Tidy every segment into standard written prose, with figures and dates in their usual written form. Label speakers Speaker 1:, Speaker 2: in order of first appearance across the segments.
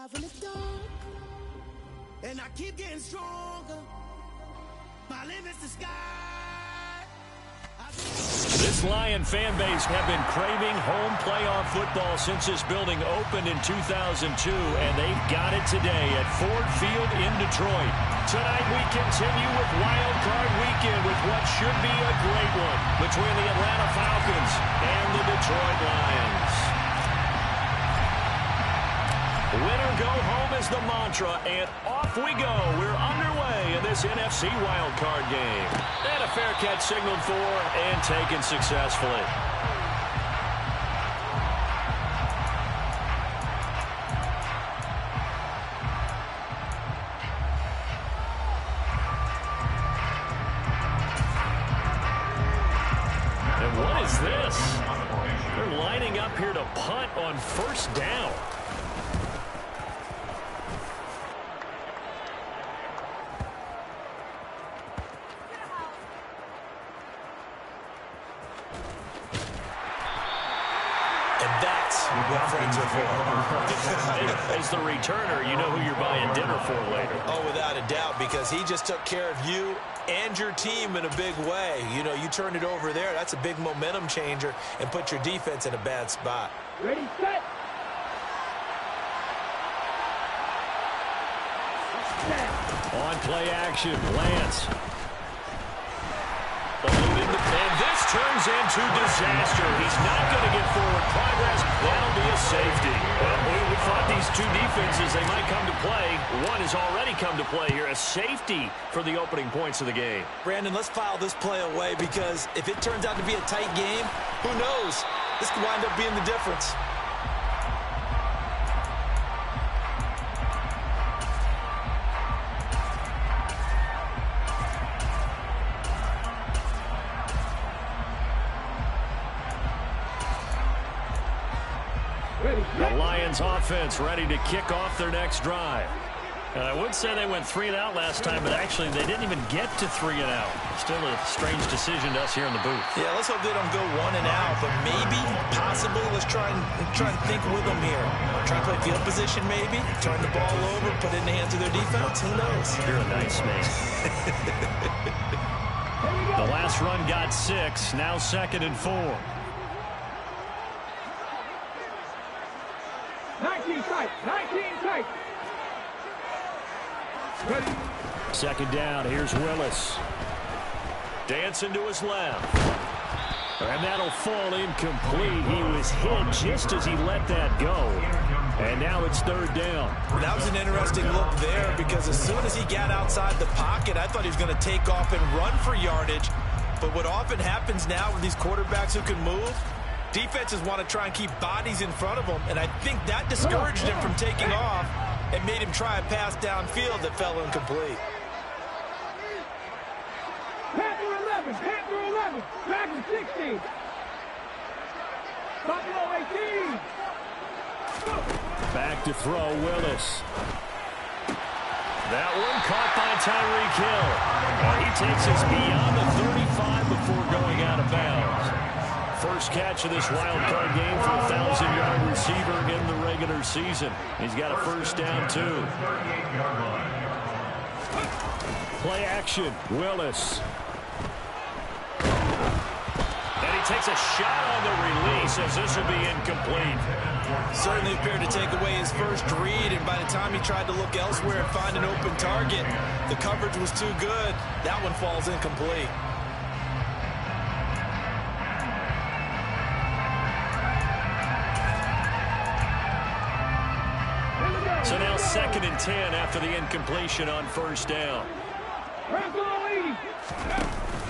Speaker 1: In the dark, and I keep getting stronger. My limit's the sky.
Speaker 2: This Lion fan base have been craving home playoff football since this building opened in 2002, and they've got it today at Ford Field in Detroit. Tonight we continue with Wild Card Weekend with what should be a great one between the Atlanta Falcons and the Detroit Lions. Winner go home is the mantra, and off we go. We're underway in this NFC wildcard game. And a fair catch signaled for and taken successfully. And what is this? They're lining up here to punt on first down. As the returner, you know who you're buying dinner for later.
Speaker 3: Oh, without a doubt, because he just took care of you and your team in a big way. You know, you turned it over there. That's a big momentum changer and put your defense in a bad spot.
Speaker 4: Ready, set.
Speaker 2: On play action, Lance. And this turns into disaster. He's not going to get forward progress. That'll be a safety. Well, we thought these two defenses, they might come to play. One has already come to play here. A safety for the opening points of the game.
Speaker 3: Brandon, let's file this play away because if it turns out to be a tight game, who knows? This could wind up being the difference.
Speaker 2: The Lions offense ready to kick off their next drive. And I would say they went 3 and out last time, but actually they didn't even get to 3 and out. Still a strange decision to us here in the booth.
Speaker 3: Yeah, let's hope they don't go 1 and out, but maybe, possibly, let's try and think with them here. Try and play field position maybe, turn the ball over, put it in the hands of their defense. Who knows?
Speaker 2: You're a nice man. The last run got 6, now 2nd and 4.
Speaker 4: 19 tight, 19 tight. Ready.
Speaker 2: 2nd down, here's Willis. Dancing to his left. And that'll fall incomplete. He was hit just as he let that go. And now it's 3rd down.
Speaker 3: That was an interesting look there because as soon as he got outside the pocket, I thought he was going to take off and run for yardage. But what often happens now with these quarterbacks who can move, defenses want to try and keep bodies in front of them, and I think that discouraged him from taking off and made him try a pass downfield that fell incomplete.
Speaker 4: Panther 11, back to 16. Buffalo 18.
Speaker 2: Back to throw, Willis. That one caught by Tyreek Hill. He takes us beyond the 35 before going out of bounds. First catch of this wild card game for a 1,000-yard receiver in the regular season. He's got a first down, too. Play action, Willis. And he takes a shot on the release as this will be incomplete.
Speaker 3: Certainly appeared to take away his first read, and by the time he tried to look elsewhere and find an open target, the coverage was too good. That one falls incomplete.
Speaker 2: So now 2nd and 10 after the incompletion on first down.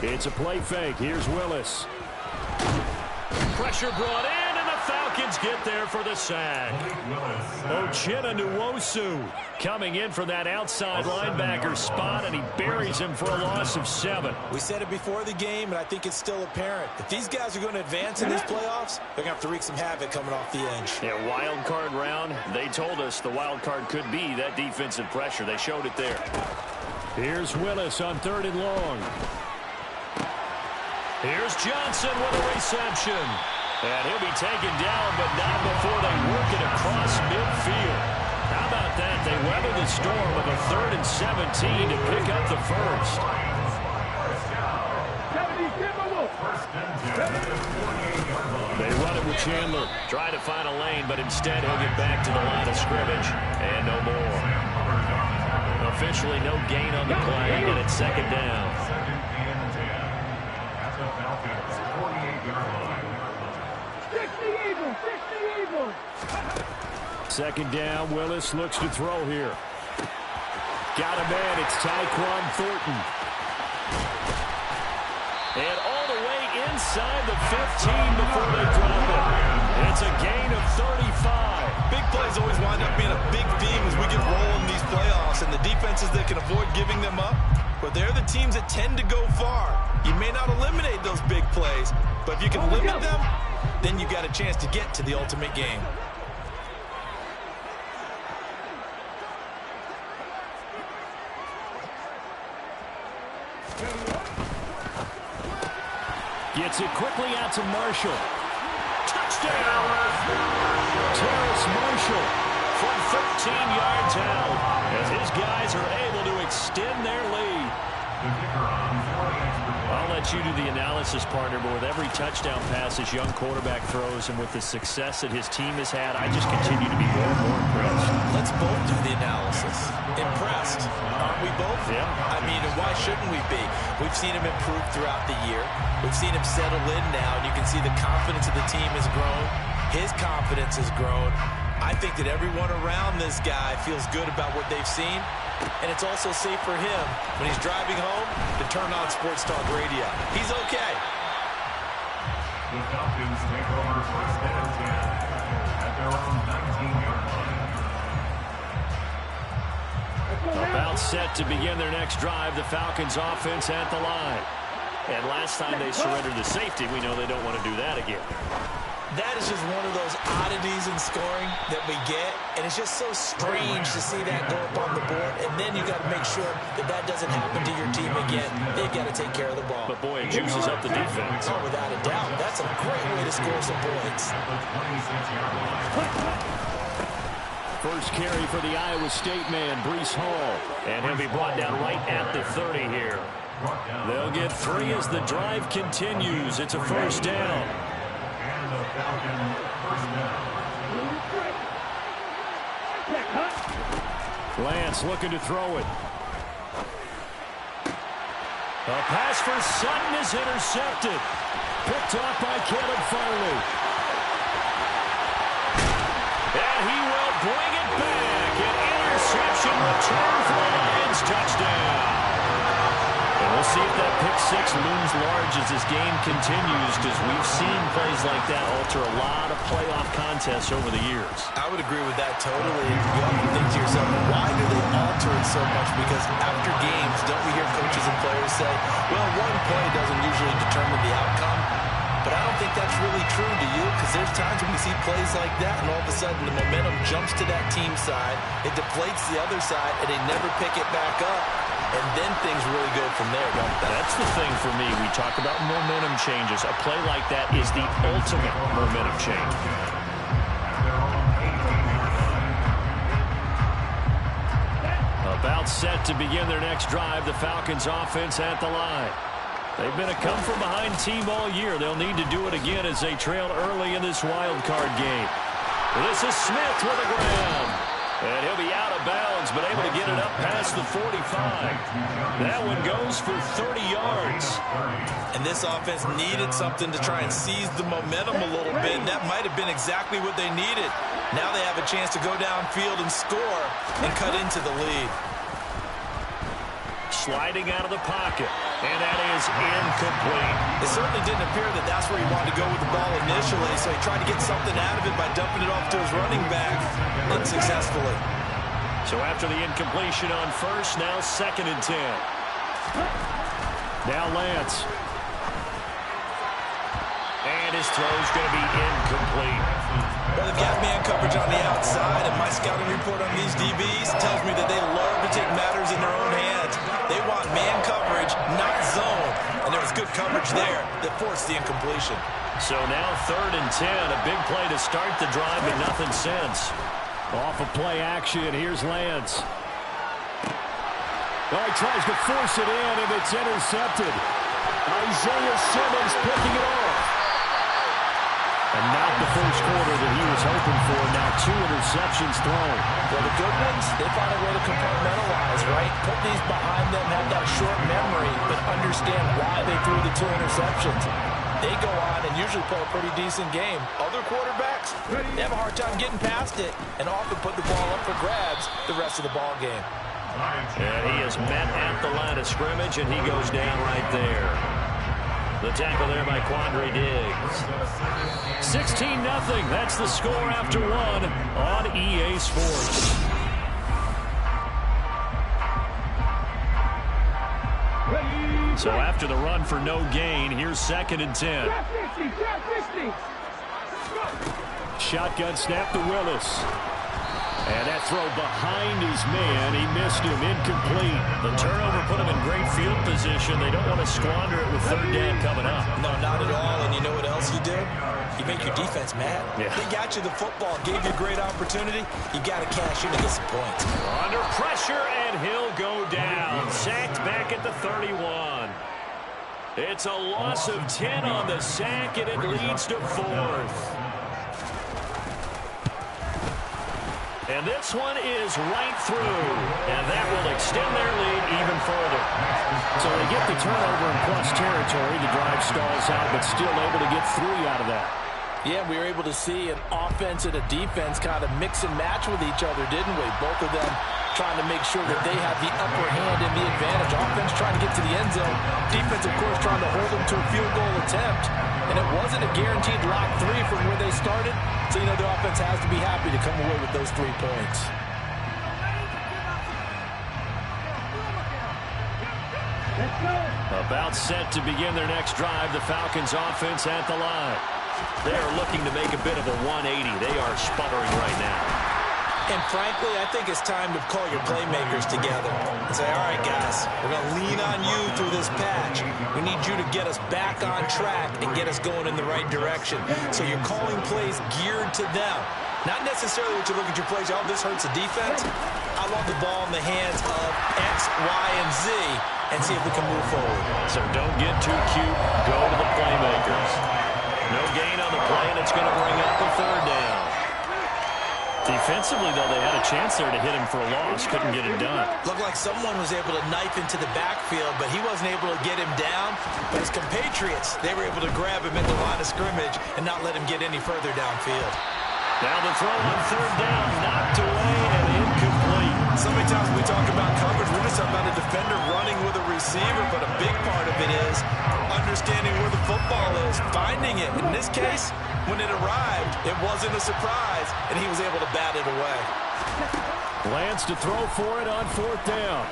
Speaker 2: It's a play fake. Here's Willis. Pressure brought in, and the Falcons get there for the sack. Uchenna Nwosu coming in for that outside linebacker spot, and he buries him for a loss of 7.
Speaker 3: We said it before the game, and I think it's still apparent. If these guys are going to advance in these playoffs, they're going to have to wreak some havoc coming off the edge.
Speaker 2: Yeah, wild card round. They told us the wild card could be that defensive pressure. They showed it there. Here's Willis on 3rd and long. Here's Johnson with a reception. And he'll be taken down, but not before they work it across midfield. How about that? They weather the storm of a 3rd and 17 to pick up the first. They run it with Chandler. Try to find a lane, but instead he'll get back to the line of scrimmage. And no more. Officially no gain on the play, and it's 2nd down. Second down, Willis looks to throw here. Got a man, it's Tyquan Thornton. And all the way inside the 15 before they drop it. It's a gain of 35.
Speaker 3: Big plays always wind up being a big theme as we get rolling these playoffs, and the defenses that can avoid giving them up, but they're the teams that tend to go far. You may not eliminate those big plays, but if you can limit them, then you got a chance to get to the ultimate game.
Speaker 2: Gets it quickly out to Marshall. Touchdown! Terrace Marshall from 13 yards out as his guys are able to extend their lead. I'll let you do the analysis, partner, but with every touchdown pass his young quarterback throws and with the success that his team has had, I just continue to be more and more impressed.
Speaker 3: Let's both do the analysis. Impressed, aren't we both?
Speaker 2: Yeah.
Speaker 3: I mean, and why shouldn't we be? We've seen him improve throughout the year. We've seen him settle in now, and you can see the confidence of the team has grown. His confidence has grown. I think that everyone around this guy feels good about what they've seen, and it's also safe for him when he's driving home to turn on Sports Talk Radio. He's okay.
Speaker 5: The Falcons take over 1st and 10 at their own 19-yard line.
Speaker 2: About set to begin their next drive, the Falcons offense at the line. And last time they surrendered the safety, we know they don't want to do that again.
Speaker 3: That is just one of those oddities in scoring that we get, and it's just so strange to see that go up on the board, and then you got to make sure that that doesn't happen to your team again. They've got to take care of the ball.
Speaker 2: But boy, it juices up the defense.
Speaker 3: Oh, without a doubt. That's a great way to score some points.
Speaker 2: First carry for the Iowa State man, Breece Hall, and he'll be brought down right at the 30 here. They'll get 3 as the drive continues. It's a first down. Lance looking to throw it. A pass for Sutton is intercepted. Picked off by Caleb Farley. And he will bring it back. An interception return for the Lions. Touchdown. And we'll see if that pick 6 looms large as this game continues, because we've seen plays like that alter a lot of playoff contests over the years.
Speaker 3: I would agree with that totally. You often think to yourself, why do they alter it so much? Because after games, don't we hear coaches and players say, well, one play doesn't usually determine the outcome? But I don't think that's really true. Do you? Because there's times when we see plays like that, and all of a sudden the momentum jumps to that team side, it deflates the other side, and they never pick it back up. And then things really go from there, don't they?
Speaker 2: That's the thing for me. We talk about momentum changes. A play like that is the ultimate momentum change. About set to begin their next drive, the Falcons offense at the line. They've been a come-from-behind team all year. They'll need to do it again as they trail early in this wild card game. This is Smith with a grab. And he'll be out of bounds, but able to get it up past the 45. That one goes for 30 yards.
Speaker 3: And this offense needed something to try and seize the momentum a little bit. That might have been exactly what they needed. Now they have a chance to go downfield and score and cut into the lead.
Speaker 2: Sliding out of the pocket, and that is incomplete.
Speaker 3: It certainly didn't appear that that's where he wanted to go with the ball initially, so he tried to get something out of it by dumping it off to his running back unsuccessfully.
Speaker 2: So after the incompletion on first, now 2nd and 10. Now Lance. And his throw's going to be incomplete.
Speaker 3: Well, they've got man coverage on the outside, and my scouting report on these DBs tells me that they love to take matters in their own hands. They want man coverage, not zone. And there was good coverage there that forced the incompletion.
Speaker 2: So now 3rd and 10, a big play to start the drive, but nothing since. Off of play action, here's Lance. Oh, he tries to force it in, and it's intercepted. Isaiah Simmons picking it off. And not the first quarter that he was hoping for. Now 2 interceptions thrown.
Speaker 3: Well, the good ones, they find a way to compartmentalize, right? Put these behind them, have that short memory, but understand why they threw the 2 interceptions. They go on and usually play a pretty decent game. Other quarterbacks, they have a hard time getting past it and often put the ball up for grabs the rest of the ball game.
Speaker 2: And he is met at the line of scrimmage, and he goes down right there. The tackle there by Quandre Diggs. 16-0. That's the score after 1 on EA Sports. So after the run for no gain, here's 2nd and 10. Shotgun snap to Willis. And that throw behind his man. He missed him. Incomplete. The turnover put him in great field position. They don't want to squander it with 3rd down coming up.
Speaker 3: No, not at all. And you know what else you do? You make your defense mad.
Speaker 2: Yeah.
Speaker 3: They got you the football, gave you a great opportunity. You got to cash in to get some points.
Speaker 2: Under pressure, and he'll go down. Sacked back at the 31. It's a loss of 10 on the sack, and it leads to 4th. And this one is right through, and that will extend their lead even further. So they get the turnover in plus territory. The drive stalls out, but still able to get 3 out of that.
Speaker 3: Yeah, we were able to see an offense and a defense kind of mix and match with each other, didn't we? Both of them trying to make sure that they have the upper hand and the advantage. Offense trying to get to the end zone. Defense, of course, trying to hold them to a field goal attempt. And it wasn't a guaranteed lock 3 from where they started. So, you know, the offense has to be happy to come away with those 3 points.
Speaker 2: About set to begin their next drive, the Falcons offense at the line. They are looking to make a bit of a 180. They are sputtering right now.
Speaker 3: And frankly, I think it's time to call your playmakers together and say, all right, guys, we're going to lean on you through this patch. We need you to get us back on track and get us going in the right direction. So you're calling plays geared to them. Not necessarily what you look at your plays, oh, this hurts the defense. I want the ball in the hands of X, Y, and Z and see if we can move forward.
Speaker 2: So don't get too cute. Go to the playmakers. No gain on the play, and it's going to bring up a 3rd down. Defensively, though, they had a chance there to hit him for a loss. Couldn't get it done.
Speaker 3: Looked like someone was able to knife into the backfield, but he wasn't able to get him down. But his compatriots, they were able to grab him at the line of scrimmage and not let him get any further downfield.
Speaker 2: Now the throw on 3rd down, knocked away and incomplete.
Speaker 3: So many times when we talk about coverage, we're just talking about a defender running with a receiver, but a big part of it is understanding where the football is, finding it. In this case, when it arrived, it wasn't a surprise, and he was able to bat it away.
Speaker 2: Lance to throw for it on 4th down.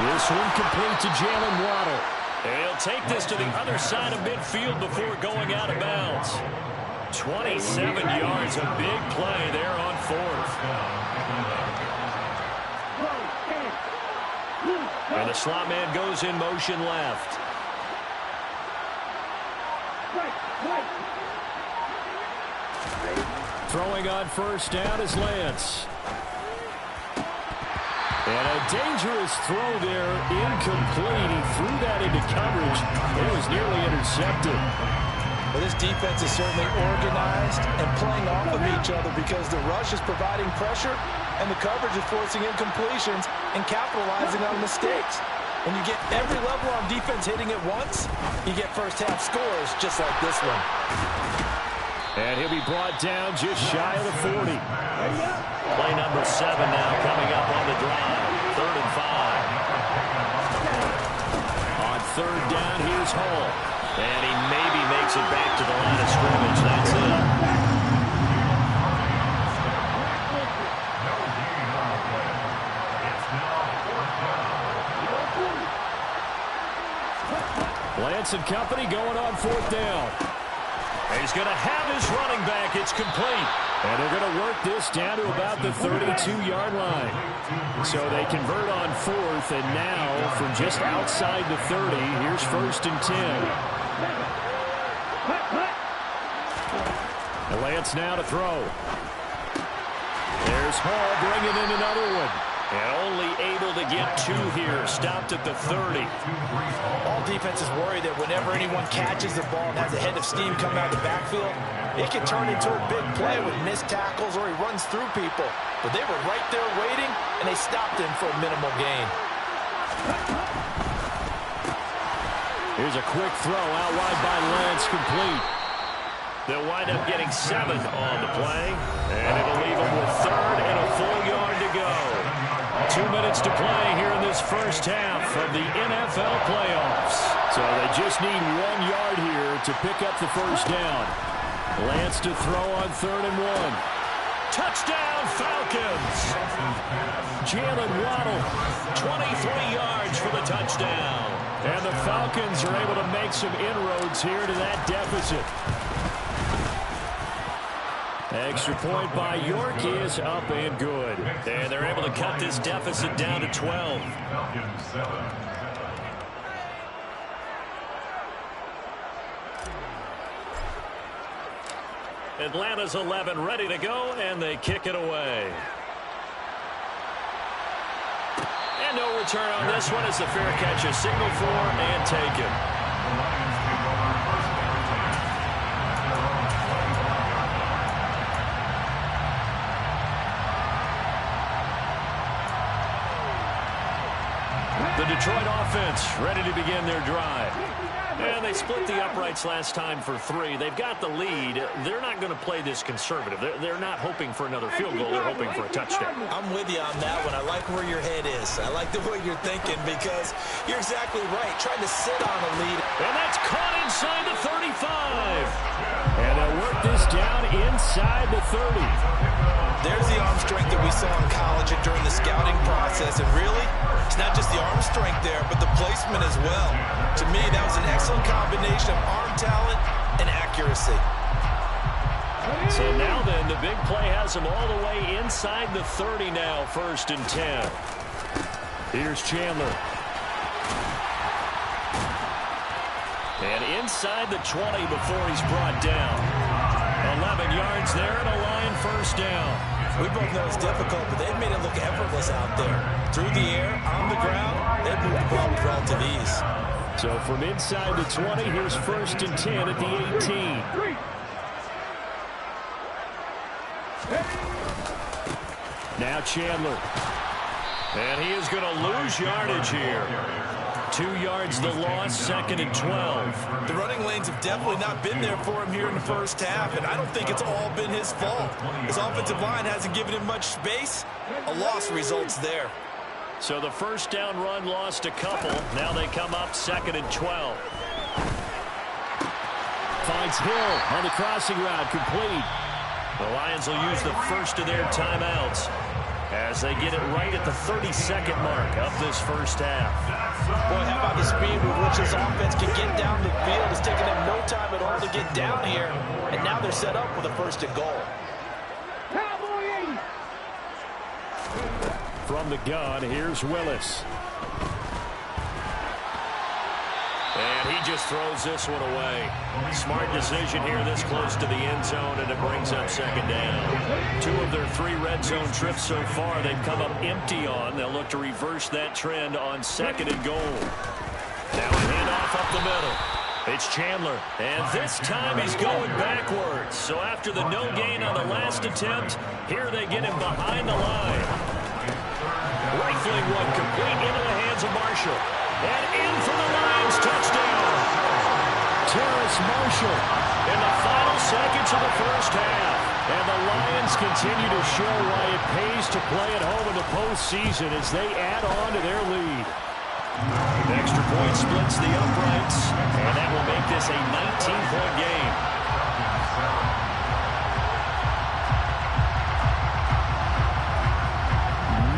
Speaker 2: This one complete to Jalen Waddle. He'll take this to the other side of midfield before going out of bounds. 27 yards, a big play there on fourth. And the slot man goes in motion left. Throwing on first down is Lance. And a dangerous throw there, incomplete. He threw that into coverage. It was nearly intercepted.
Speaker 3: Well, this defense is certainly organized and playing off of each other because the rush is providing pressure and the coverage is forcing incompletions and capitalizing on mistakes. When you get every level on defense hitting at once, you get first-half scores just like this one.
Speaker 2: And he'll be brought down just shy of the 40. Play number 7 now coming up on the drive. 3rd and 5. On 3rd down, here's Hall. And he maybe makes it back to the line of scrimmage. That's it. Lance and company going on 4th down. He's going to have his running back. It's complete. And they're going to work this down to about the 32-yard line. So they convert on 4th, and now from just outside the 30, here's 1st and 10. And Lance now to throw. There's Hall bringing in another one. And only able to get 2 here. Stopped at the 30.
Speaker 3: All defenses worry that whenever anyone catches the ball and has a head of steam coming out of the backfield, it can turn into a big play with missed tackles or he runs through people. But they were right there waiting, and they stopped him for a minimal gain.
Speaker 2: Here's a quick throw out wide by Lance, complete. They'll wind up getting 7 on the play, and it'll leave them with 3rd and a full yard to go. 2 minutes to play here in this first half of the NFL playoffs. So they just need 1 yard here to pick up the first down. Lance to throw on 3rd and 1. Touchdown, Falcons! Jalen Waddle, 23 yards for the touchdown. And the Falcons are able to make some inroads here to that deficit. Extra point by York is up and good. And they're able to cut this deficit down to 12. Atlanta's 11 ready to go, and they kick it away. And no return on this one as the fair catch is signaled for and taken. The Detroit offense ready to begin their drive. And they split the uprights last time for 3. They've got the lead. They're not going to play this conservative. They're not hoping for another field goal. They're hoping for a touchdown.
Speaker 3: I'm with you on that one. I like where your head is. I like the way you're thinking because you're exactly right. Trying to sit on a lead.
Speaker 2: And that's caught inside the 35. And they'll work this down inside the 30.
Speaker 3: There's the arm strength that we saw in college and during the scouting process. And really, it's not just the arm strength there, but the placement as well. To me, that was an excellent combination of arm talent and accuracy.
Speaker 2: So now then, the big play has them all the way inside the 30 now, 1st and 10. Here's Chandler. And inside the 20 before he's brought down. 11 yards there and a Lion first down.
Speaker 3: We both know it's difficult, but they've made it look effortless out there. Through the air, on the ground, they've moved the ball with relative ease.
Speaker 2: So from inside the 20, here's 1st and 10 at the 18. Now Chandler. And he is going to lose yardage here. 2 yards the loss, 2nd and 12.
Speaker 3: The running lanes have definitely not been there for him here in the first half, and I don't think it's all been his fault. His offensive line hasn't given him much space. A loss results there.
Speaker 2: So the first down run lost a couple. Now they come up 2nd and 12. Finds Hill on the crossing route, complete. The Lions will use the first of their timeouts as they get it right at the 32nd mark of this first half.
Speaker 3: Boy, how about the speed with which this offense can get down the field? It's taken them no time at all to get down here, and now they're set up with a 1st and goal.
Speaker 2: From the gun, here's Willis. And he just throws this one away. Smart decision here this close to the end zone, and it brings up 2nd down. 2 of their 3 red zone trips so far they've come up empty on. They'll look to reverse that trend on 2nd and goal. Now a handoff up the middle. It's Chandler, and this time he's going backwards. So after the no gain on the last attempt, here they get him behind the line. Rifling one complete into the hands of Marshall. And in for the Lions touchdown. Terrace Marshall in the final seconds of the 1st half. And the Lions continue to show why it pays to play at home in the postseason as they add on to their lead. Extra point splits the uprights, and that will make this a 19-point game.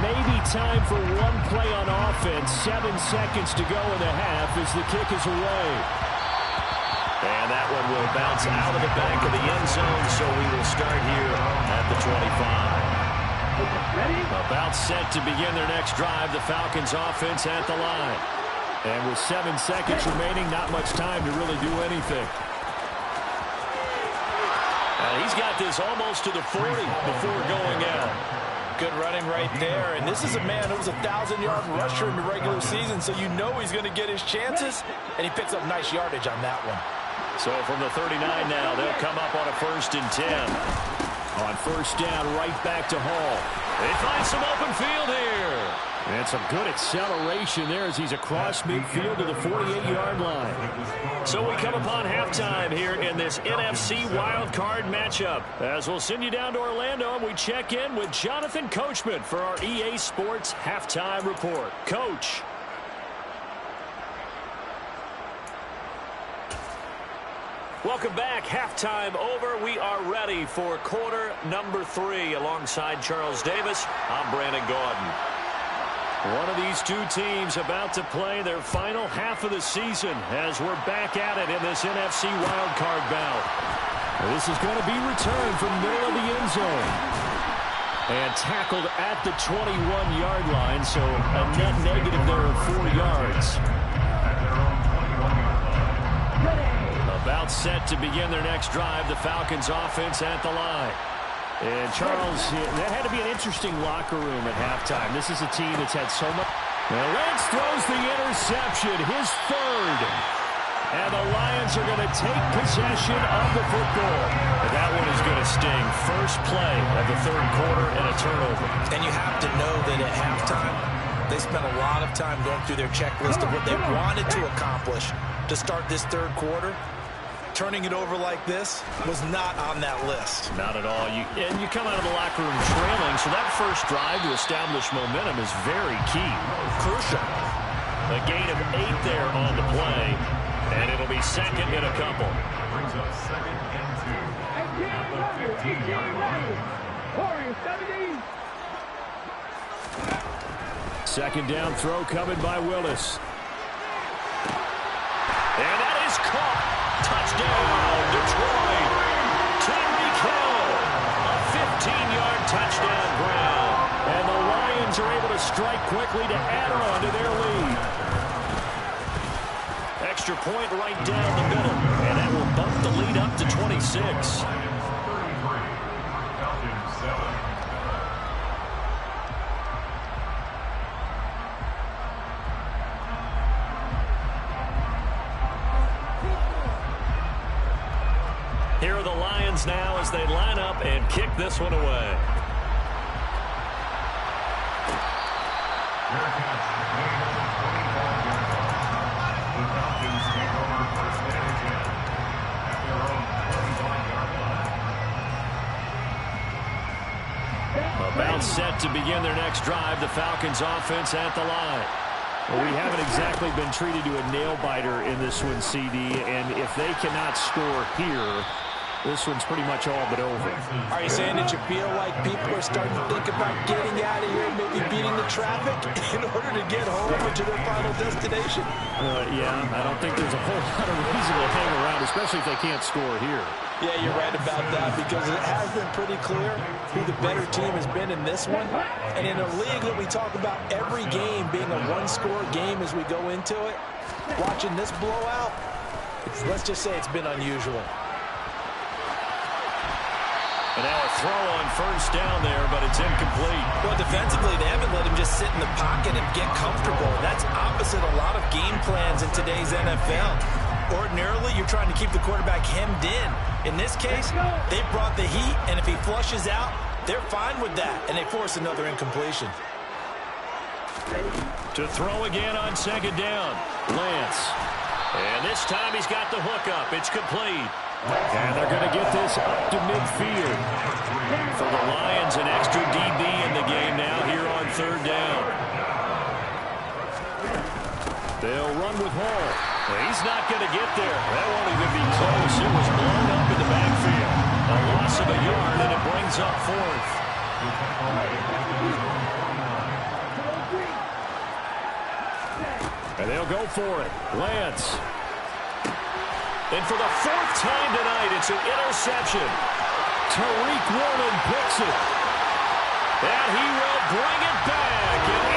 Speaker 2: Maybe time for one play on offense. 7 seconds to go in the half as the kick is away. And that one will bounce out of the back of the end zone, so we will start here at the 25. About set to begin their next drive, the Falcons offense at the line. And with 7 seconds remaining, not much time to really do anything. And he's got this almost to the 40 before going out.
Speaker 3: Good running right there. And this is a man who was a 1,000-yard rusher in the regular season, so you know he's going to get his chances. And he picks up nice yardage on that one.
Speaker 2: So from the 39 now, they'll come up on a 1st and 10. On 1st down, right back to Hall. They find some open field here. And some good acceleration there as he's across midfield to the 48-yard line. So we come upon halftime here in this NFC wildcard matchup. As we'll send you down to Orlando, and we check in with Jonathan Coachman for our EA Sports Halftime Report. Coach. Welcome back. Halftime over. We are ready for quarter number 3. Alongside Charles Davis, I'm Brandon Gaudin. One of these 2 teams about to play their final half of the season as we're back at it in this NFC wildcard bout. This is going to be returned from middle of the end zone. And tackled at the 21-yard line, so a net negative there of 4 yards. About set to begin their next drive, the Falcons offense at the line. And Charles, that had to be an interesting locker room at halftime. This is a team that's had so much. Now Lance throws the interception, his 3rd. And the Lions are going to take possession of the football. And that one is going to sting. First play of the 3rd quarter and a turnover.
Speaker 3: And you have to know that at halftime, they spent a lot of time going through their checklist of what they wanted to accomplish to start this 3rd quarter. Turning it over like this was not on that list.
Speaker 2: Not at all. And you come out of the locker room trailing, so that first drive to establish momentum is very key. Crucial. A gain of 8 there on the play, and it'll be 2nd and a couple.
Speaker 5: Brings up 2nd and 2 at the 15-yard line.
Speaker 2: 2nd down throw coming by Willis. And that is caught. Touchdown, Detroit. Tyreek Hill. A 15-yard touchdown ground. And the Lions are able to strike quickly to add on to their lead. Extra point right down the middle. And that will bump the lead up to 26.
Speaker 5: Falcons 7.
Speaker 2: Here are the Lions now as they line up and kick this one away. About set to begin their next drive, the Falcons offense at the line. Well, we haven't exactly been treated to a nail-biter in this one, CD, and if they cannot score here, this one's pretty much all but over.
Speaker 3: Are you saying that you feel like people are starting to think about getting out of here, maybe beating the traffic in order to get home or to their final destination?
Speaker 2: Yeah, I don't think there's a whole lot of reason to hang around, especially if they can't score here.
Speaker 3: Yeah, you're right about that, because it has been pretty clear who the better team has been in this one. And in a league that we talk about every game being a one-score game as we go into it, watching this blowout, let's just say it's been unusual.
Speaker 2: And now a throw on first down there, but it's incomplete.
Speaker 3: Well, defensively, they haven't let him just sit in the pocket and get comfortable. That's opposite a lot of game plans in today's NFL. Ordinarily, you're trying to keep the quarterback hemmed in. In this case, they brought the heat, and if he flushes out, they're fine with that, and they force another incompletion.
Speaker 2: To throw again on second down, Lance. And this time he's got the hookup. It's complete. And they're going to get this up to midfield. For the Lions, an extra DB in the game now here on third down. They'll run with Hall. Well, he's not going to get there. That won't even be close. It was blown up in the backfield. A loss of a yard, and it brings up fourth. And they'll go for it. Lance. And for the fourth time tonight, it's an interception. Tariq Woolen picks it. And he will bring it back.